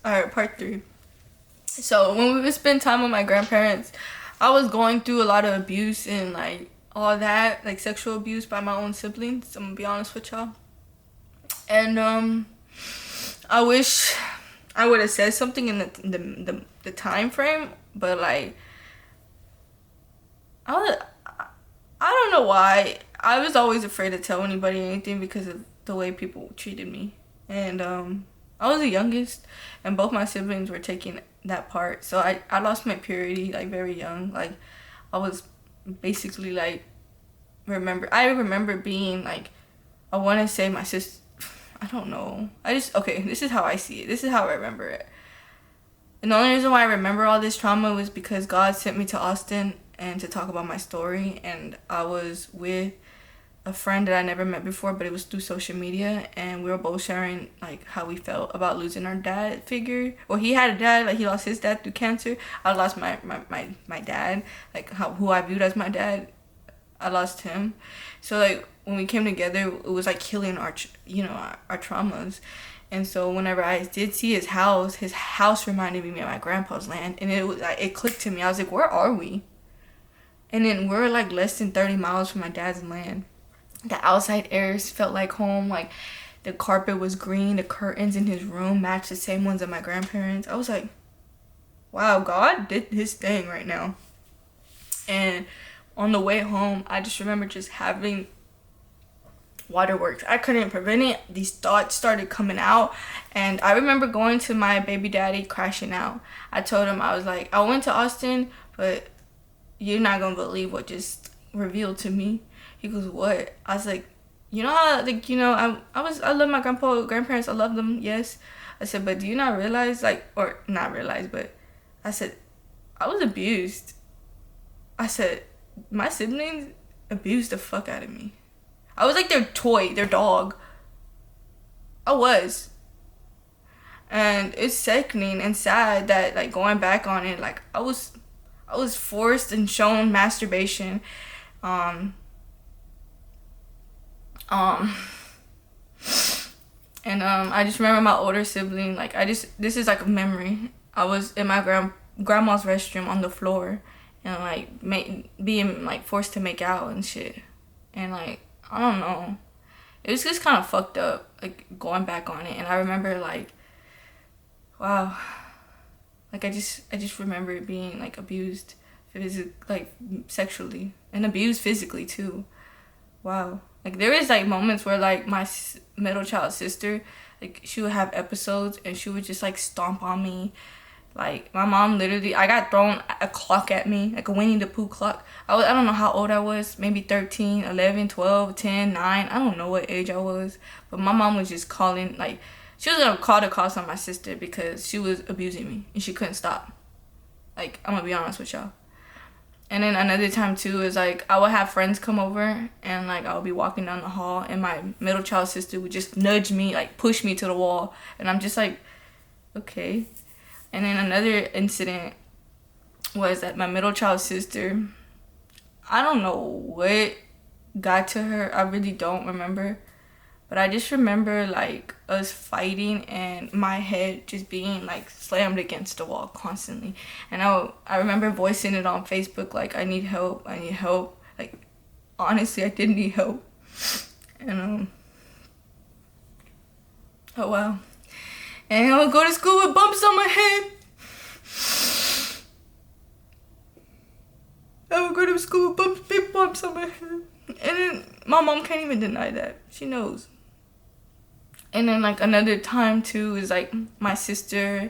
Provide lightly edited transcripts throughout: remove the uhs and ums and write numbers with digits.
Alright, part 3. So when we would spend time with my grandparents, I was going through a lot of abuse and like all that, like sexual abuse by my own siblings. I'm gonna be honest with y'all. And I wish I would have said something in the time frame, but like I don't know why. I was always afraid to tell anybody anything because of the way people treated me. And I was the youngest, and both my siblings were taking that part. So I lost my purity like very young. Like I was basically like I remember being like, I want to say my sister. I don't know. Okay, this is how I see it. This is how I remember it. And the only reason why I remember all this trauma was because God sent me to Austin and to talk about my story. And I was with a friend that I never met before, but it was through social media. And we were both sharing like how we felt about losing our dad figure. Well, he had a dad, like he lost his dad through cancer. I lost my dad, like who I viewed as my dad. I lost him. So like when we came together, it was like healing our traumas. And so whenever I did see his house reminded me of my grandpa's land, and it was like, it clicked to me. I was like, where are we? And then we're like less than 30 miles from my dad's land. The outside air felt like home. Like the carpet was green. The curtains in his room matched the same ones of my grandparents. I was like, wow, God did his thing right now. And on the way home, I just remember just having waterworks. I couldn't prevent it. These thoughts started coming out, and I remember going to my baby daddy crashing out. I told him, I was like, I went to Austin, but you're not gonna believe what just revealed to me. He goes, what? I was like, you know how, like, I love my grandparents, I love them, yes. I said, but do you not realize, like, or not realize, but I said, I was abused. I said, my siblings abused the fuck out of me. I was like their toy, their dog. I was. And it's sickening and sad that like going back on it, like I was forced and shown masturbation. And I just remember my older sibling, like this is like a memory. I was in my grandma's restroom on the floor and like being like forced to make out and shit. And like I don't know. It was just kind of fucked up, like, going back on it. And I remember, like, wow. Like, I just remember it being, like, abused, like, sexually. And abused physically, too. Wow. Like, there is, like, moments where, like, my middle child sister, like, she would have episodes and she would just, like, stomp on me. Like, my mom literally, I got thrown a clock at me, like a Winnie the Pooh clock. I don't know how old I was, maybe 13, 11, 12, 10, 9. I don't know what age I was. But my mom was just calling, like, she was going to call the cops on my sister because she was abusing me and she couldn't stop. Like, I'm going to be honest with y'all. And then another time, too, is, like, I would have friends come over and, like, I would be walking down the hall and my middle child sister would just nudge me, like, push me to the wall. And I'm just like, okay. And then another incident was that my middle child sister, I don't know what got to her. I really don't remember. But I just remember, like, us fighting and my head just being, like, slammed against the wall constantly. And I remember voicing it on Facebook, like, I need help, I need help. Like, honestly, I did need help. And, oh, wow. And I would go to school with bumps on my head. I would go to school with big bumps on my head. And then my mom can't even deny that. She knows. And then like another time too is like my sister,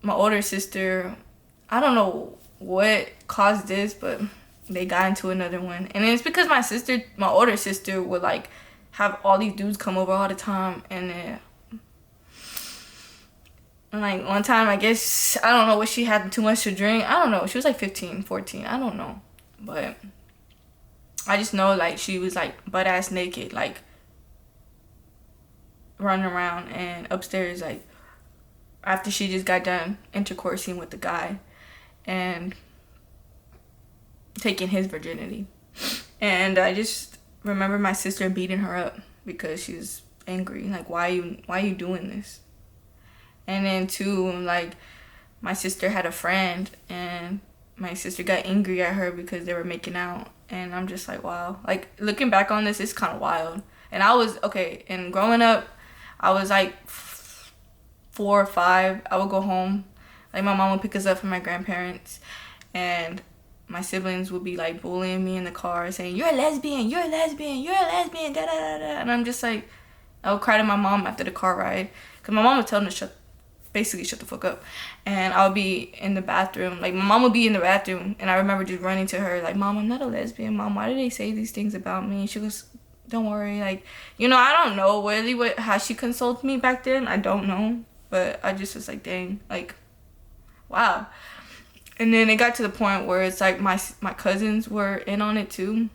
my older sister, I don't know what caused this, but they got into another one. And it's because my older sister would like have all these dudes come over all the time. And then like one time, I guess, I don't know what she had too much to drink. I don't know. She was like 15, 14. I don't know. But I just know like she was like butt ass naked, like running around and upstairs, like after she just got done intercoursing with the guy and taking his virginity. And I just remember my sister beating her up because she was angry. Like, why are you doing this? And then two, like, my sister had a friend, and my sister got angry at her because they were making out. And I'm just like, wow. Like, looking back on this, it's kind of wild. And I was, okay, and growing up, I was like 4 or 5. I would go home. Like, my mom would pick us up from my grandparents. And my siblings would be, like, bullying me in the car, saying, you're a lesbian, you're a lesbian, you're a lesbian, da da da da. And I'm just like, I would cry to my mom after the car ride. Because my mom would tell them to basically shut the fuck up. And I would be in the bathroom. Like, my mom would be in the bathroom, and I remember just running to her, like, Mom, I'm not a lesbian. Mom, why do they say these things about me? She goes, don't worry. Like, you know, I don't know really how she consoled me back then. I don't know. But I just was like, dang, like, wow. And then it got to the point where it's like my cousins were in on it too.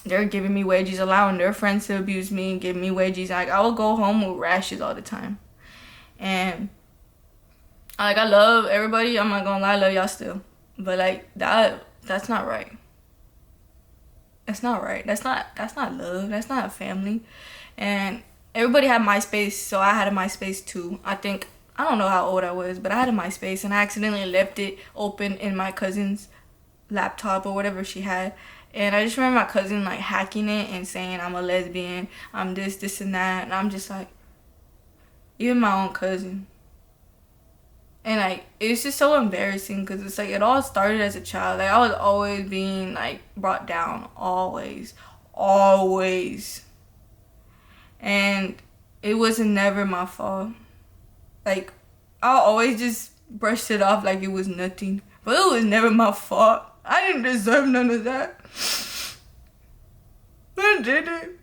They're giving me wedgies, allowing their friends to abuse me and giving me wedgies. Like, I would go home with rashes all the time. And, like, I love everybody. I'm not gonna lie, I love y'all still. But, like, that's not right. That's not right. That's not love. That's not a family. And everybody had MySpace, so I had a MySpace too. I don't know how old I was, but I had a MySpace, and I accidentally left it open in my cousin's laptop or whatever she had. And I just remember my cousin, like, hacking it and saying, I'm a lesbian, I'm this, and that. And I'm just like, even my own cousin. And, like, it's just so embarrassing because it's like it all started as a child. Like, I was always being, like, brought down. Always. And it wasn't never my fault. Like, I always just brushed it off like it was nothing. But it was never my fault. I didn't deserve none of that. I didn't.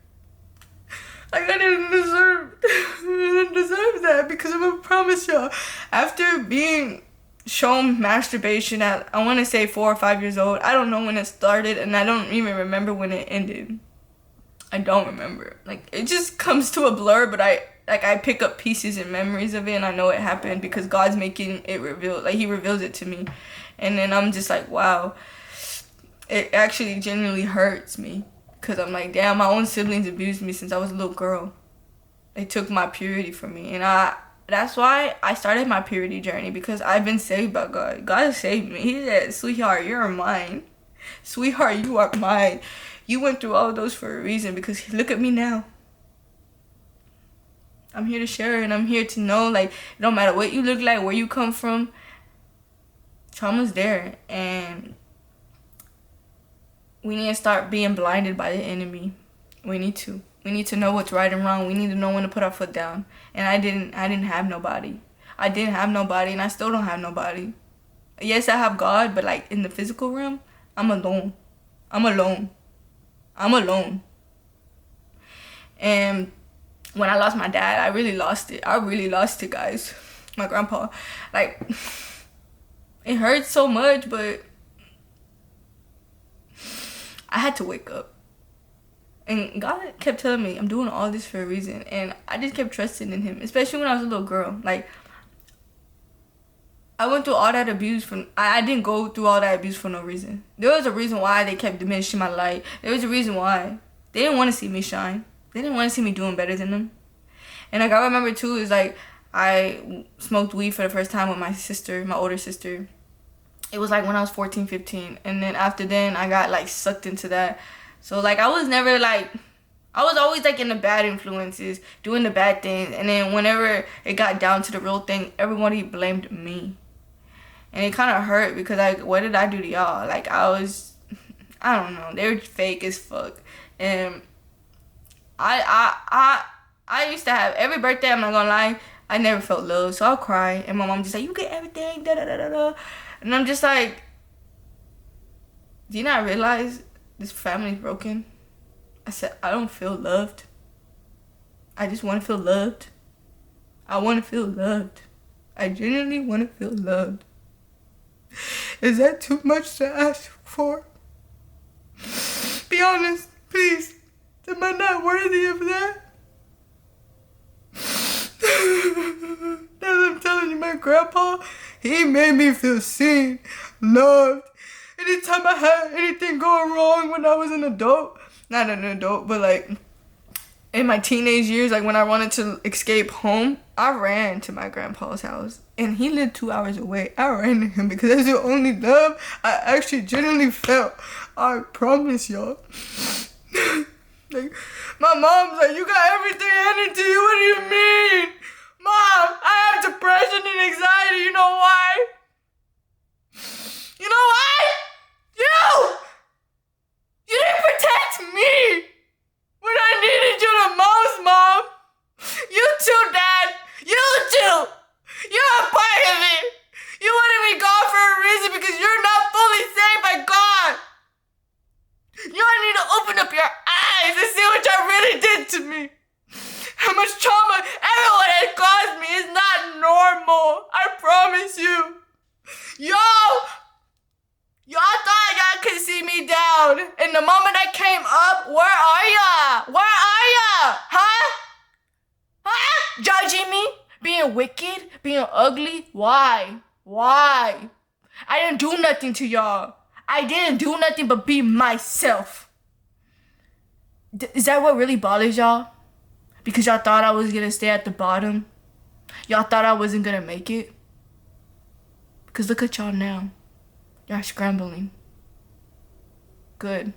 Like, I didn't deserve that, because I'm gonna promise y'all, after being shown masturbation at, I want to say 4 or 5 years old, I don't know when it started, and I don't even remember when it ended. I don't remember. Like, it just comes to a blur, but I pick up pieces and memories of it, and I know it happened because God's making it reveal. Like, he reveals it to me. And then I'm just like, wow. It actually genuinely hurts me. Because I'm like, damn, my own siblings abused me since I was a little girl. They took my purity from me. And that's why I started my purity journey, because I've been saved by God. God saved me. He said, sweetheart, you're mine. Sweetheart, you are mine. You went through all of those for a reason, because look at me now. I'm here to share, and I'm here to know, like, it don't matter what you look like, where you come from, trauma's there. And we need to start being blinded by the enemy. We need to know what's right and wrong. We need to know when to put our foot down. And I didn't have nobody. I didn't have nobody, and I still don't have nobody. Yes, I have God, but, like, in the physical realm, I'm alone. And when I lost my dad, I really lost it. Guys. My grandpa. Like, it hurts so much, but I had to wake up. And God kept telling me, I'm doing all this for a reason. And I just kept trusting in him, especially when I was a little girl. Like, I went through all that abuse I didn't go through all that abuse for no reason. There was a reason why they kept diminishing my light. There was a reason why. They didn't want to see me shine. They didn't want to see me doing better than them. And, like, I remember too, is like, I smoked weed for the first time with my sister, my older sister. It was like when I was 14, 15. And then after then, I got, like, sucked into that. So, like, I was never, like, I was always, like, in the bad influences, doing the bad things. And then whenever it got down to the real thing, everybody blamed me. And it kind of hurt because, like, what did I do to y'all? Like, I don't know. They were fake as fuck. And I used to have, every birthday, I'm not gonna lie, I never felt love. So I'll cry. And my mom just like, you get everything, da da da da da. And I'm just like, do you not realize this family's broken? I said, I don't feel loved. I just want to feel loved. I want to feel loved. I genuinely want to feel loved. Is that too much to ask for? Be honest, please. Am I not worthy of that? As I'm telling you, my grandpa, he made me feel seen, loved. Anytime I had anything going wrong when I was an adult, not an adult, but, like, in my teenage years, like when I wanted to escape home, I ran to my grandpa's house. And he lived 2 hours away. I ran to him because that's the only love I actually genuinely felt. I promise y'all. Like, my mom's like, you got everything handed to you. What do you mean? Mom, I have depression and anxiety. You know why? You know why? You didn't protect me when I needed you the most, Mom. You too, Dad. You too. You're a part of it. You wanted me gone for a reason because you're not fully saved by God. You need to open up your eyes and see what y'all really did to me. How much trauma everyone has caused me is not normal. I promise you. Y'all thought y'all could see me down. And the moment I came up, where are ya? Where are ya? Huh? Judging me? Being wicked? Being ugly? Why? I didn't do nothing to y'all. I didn't do nothing but be myself. Is that what really bothers y'all? Because y'all thought I was gonna stay at the bottom? Y'all thought I wasn't gonna make it? Because look at y'all now. Y'all scrambling. Good.